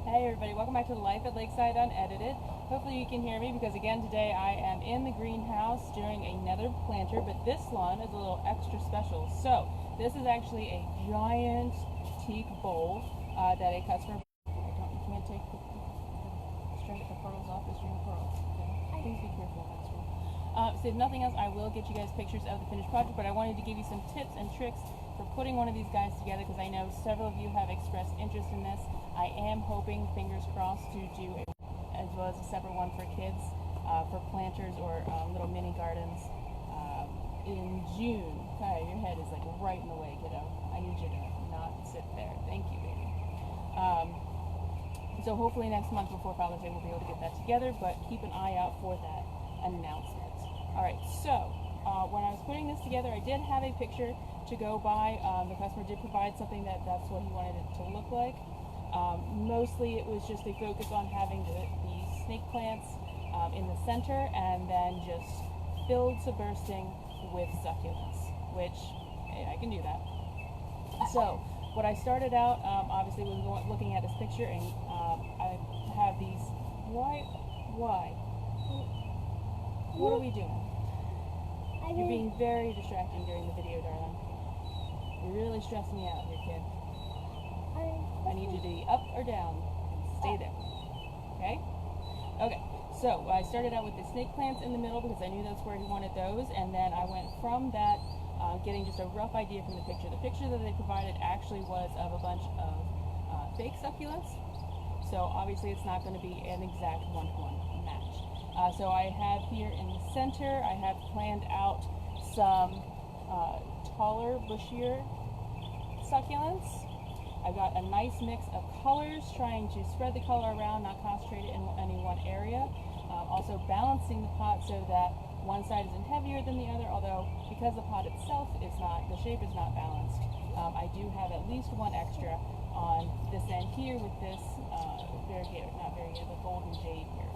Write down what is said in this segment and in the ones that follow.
Hey everybody, welcome back to Life at Lakeside UnEdited. Hopefully you can hear me because again today I am in the greenhouse doing another planter, but this lawn is a little extra special. So this is actually a giant teak bowl that a customer, you can't take the pearls off the string of pearls. Okay? Please be careful of that string. So if nothing else, I will get you guys pictures of the finished project, but I wanted to give you some tips and tricks for putting one of these guys together because I know several of you have expressed interest in this. I am hoping, fingers crossed, to do as well as a separate one for kids, for planters or little mini gardens in June. Okay, your head is like right in the way, kiddo. I need you to not sit there. Thank you, baby. So hopefully next month before Father's Day we'll be able to get that together, but keep an eye out for that announcement. Alright, so when I was putting this together, I did have a picture to go by. The customer did provide something that's what he wanted it to look like. Mostly it was just a focus on having the snake plants in the center and then just filled to bursting with succulents, which hey, I can do that. So what I started out obviously was looking at this picture, and I have these. Why? What are we doing? You're being very distracting during the video, darling. You're really stressing me out here, kid. I need you to be up or down. Stay there. Okay? Okay. So I started out with the snake plants in the middle because I knew that's where he wanted those, and then I went from that, getting just a rough idea from the picture. The picture that they provided actually was of a bunch of fake succulents, so obviously it's not going to be an exact one-to-one match. So I have here in the center, I have planned out some taller, bushier succulents. I've got a nice mix of colors, trying to spread the color around, not concentrate it in any one area. Also balancing the pot so that one side isn't heavier than the other, although because the pot itself is not, the shape is not balanced, I do have at least one extra on this end here with this variegated, but golden jade here.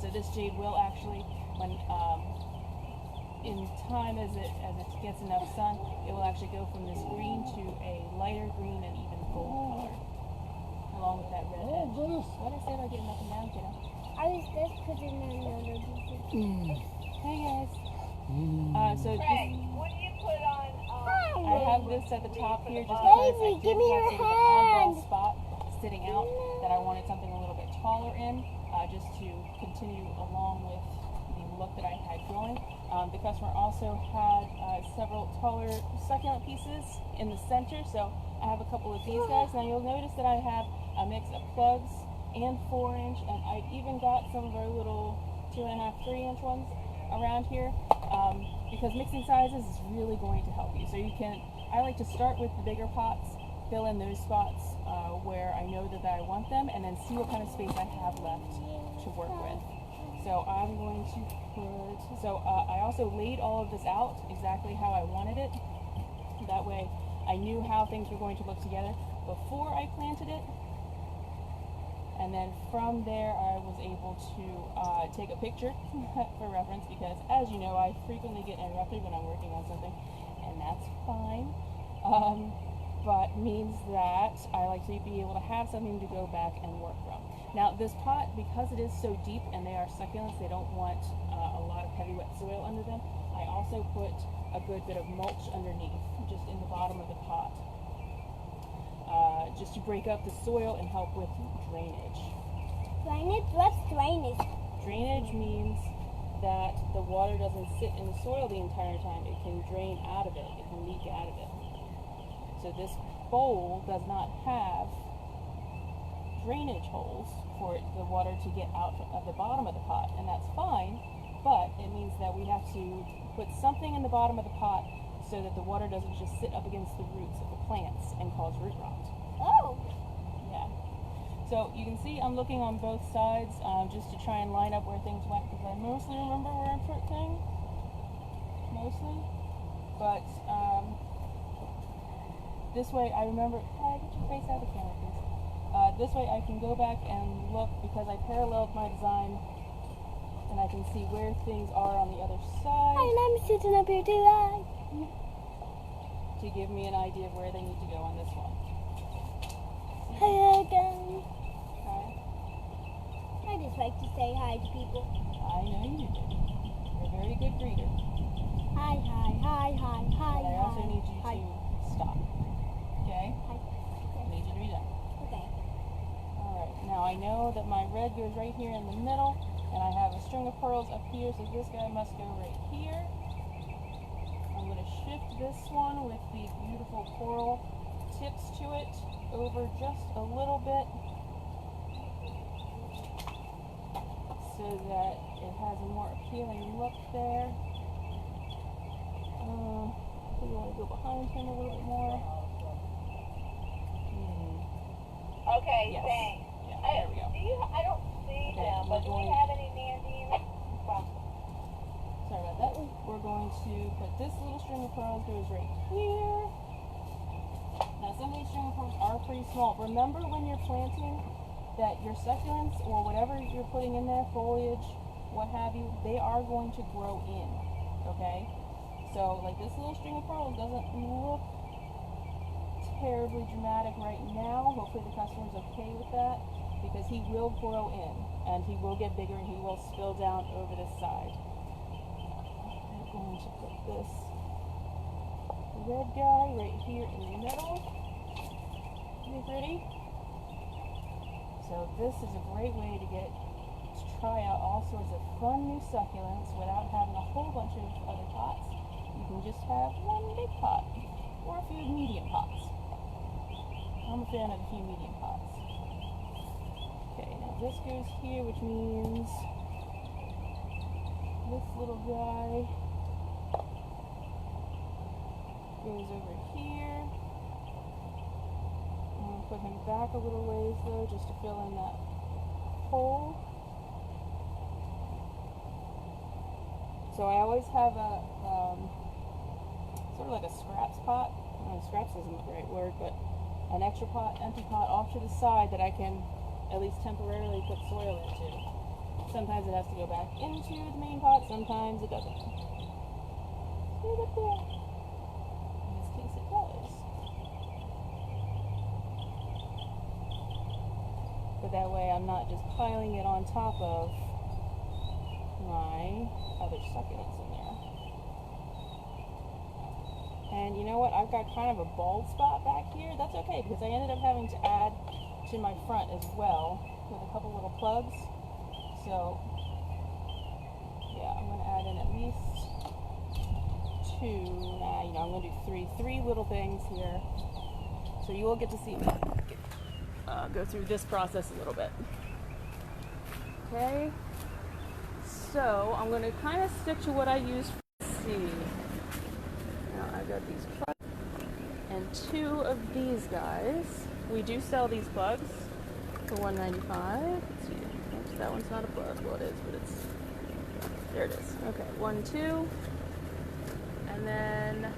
So this jade will actually, when in time as it gets enough sun, it will actually go from this green to a lighter green and even gold color, along with that red edge. What did I say about getting up and down, kiddo? I was just putting in another piece. Hey guys. So Craig, what do you put on? I have this at the top here just because I did have sort of an oddball spot sitting out that I wanted something a little bit taller in, just to continue along with the look that I had going. The customer also had several taller succulent pieces in the center, so I have a couple of these guys. Now you'll notice that I have a mix of plugs and 4-inch, and I've even got some of our little 2.5, 3-inch ones around here, because mixing sizes is really going to help you. So you can, I like to start with the bigger pots, fill in those spots where I know that I want them, and then see what kind of space I have left to work with. So I'm going to put, I also laid all of this out exactly how I wanted it. That way I knew how things were going to look together before I planted it. And then from there I was able to take a picture for reference because, as you know, I frequently get interrupted when I'm working on something, and that's fine. But means that I like to be able to have something to go back and work from. Now this pot, because it is so deep and they are succulents, they don't want a lot of heavy wet soil under them. I also put a good bit of mulch underneath, just in the bottom of the pot, just to break up the soil and help with drainage. Drainage? What's drainage? Drainage means that the water doesn't sit in the soil the entire time. It can drain out of it. It can leak out of it. So this bowl does not have drainage holes for the water to get out of the bottom of the pot, and that's fine, but it means that we have to put something in the bottom of the pot so that the water doesn't just sit up against the roots of the plants and cause root rot. Oh. Yeah. So you can see I'm looking on both sides just to try and line up where things went, because I mostly remember where I put things. Mostly. But this way I remember, hey, get your face out of the camera, please. This way I can go back and look, because I paralleled my design, and I can see where things are on the other side. And I'm sitting up here too. To give me an idea of where they need to go on this one. Hey again. greeter. Hi, hi, hi, hi, hi, But I also need you hi. to stop. Okay? Hi. I need you to read that. Okay. Alright, now I know that my red goes right here in the middle, and I have a string of pearls up here, so this guy must go right here. I'm going to shift this one with the beautiful coral tips to it over just a little bit so that it has a more appealing look there. I think I want to go behind him a little bit more. Okay, Yes. thanks. Yeah, there we go. I don't see Okay, them, but do we have any Nandine? Sorry about that. We're going to put this little string of pearls goes right here. Now some of these string of pearls are pretty small. Remember when you're planting that your succulents or whatever you're putting in there, foliage, what have you, they are going to grow in. Okay? So like this little string of pearls doesn't look terribly dramatic right now. Hopefully the customer's okay with that because he will grow in and he will get bigger and he will spill down over this side. I'm going to put this red guy right here in the middle. Isn't he pretty? So this is a great way to try out all sorts of fun new succulents without having a whole bunch of other pots. You can just have one big pot or a few medium pots. I'm a fan of a few medium pots. Okay, now this goes here, which means this little guy goes over here. I'm going to put him back a little ways though, just to fill in that hole. So I always have a sort of like a scraps pot. Scraps isn't the right word, but an extra pot, empty pot off to the side that I can at least temporarily put soil into. Sometimes it has to go back into the main pot, sometimes it doesn't. See it up there? In this case it does. But that way I'm not just piling it on top of my other succulents in there. And you know what? I've got kind of a bald spot back here. That's okay because I ended up having to add to my front as well with a couple little plugs. So yeah, I'm going to add in at least two. I'm going to do three little things here. So you will get to see me go through this process a little bit. Okay. So I'm going to kind of stick to what I use for the seed. Now I've got these plugs and two of these guys. We do sell these plugs for $1.95. Let's see. Oops, that one's not a plug. Well, it is, but it's there. It is. Okay, 1, 2, and then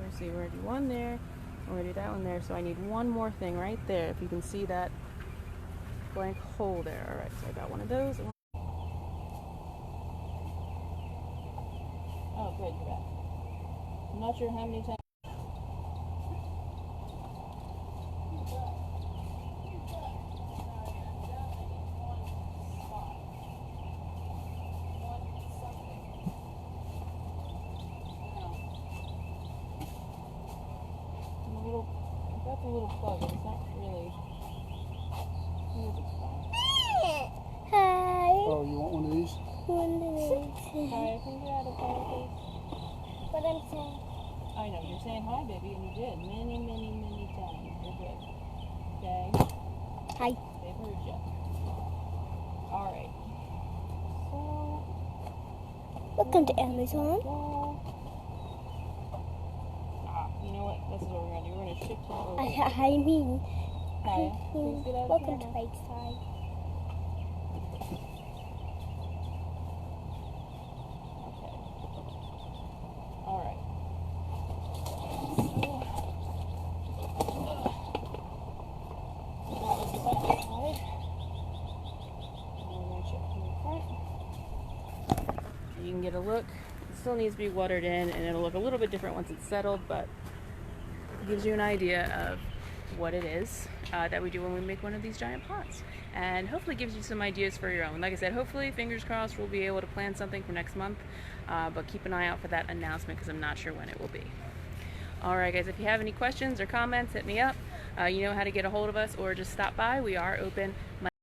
let's see. We're gonna do one there. We're gonna do that one there. So I need one more thing right there. If you can see that blank hole there. All right. So I got one of those. Oh, good, you're back. I'm not sure how many times. I've got the little plug, but it's not really. Hi. Oh, you want one of these? Hi, can you get out of the car, please? What I'm saying. I know, you're saying hi, baby, and you did many times. You're good. Okay? Hi. They've heard you. Alright. So. Welcome to Amazon. You know what? This is what we're going to do. We're going to shift him over. I mean. Hi. Please get out of the Welcome to camera. Lakeside. Okay. Alright. You can get a look. It still needs to be watered in and it'll look a little bit different once it's settled, but it gives you an idea of what it is that we do when we make one of these giant pots, and hopefully gives you some ideas for your own. Like I said, hopefully, fingers crossed, we'll be able to plan something for next month, but keep an eye out for that announcement because I'm not sure when it will be. Alright guys, if you have any questions or comments, hit me up. You know how to get a hold of us or just stop by. We are open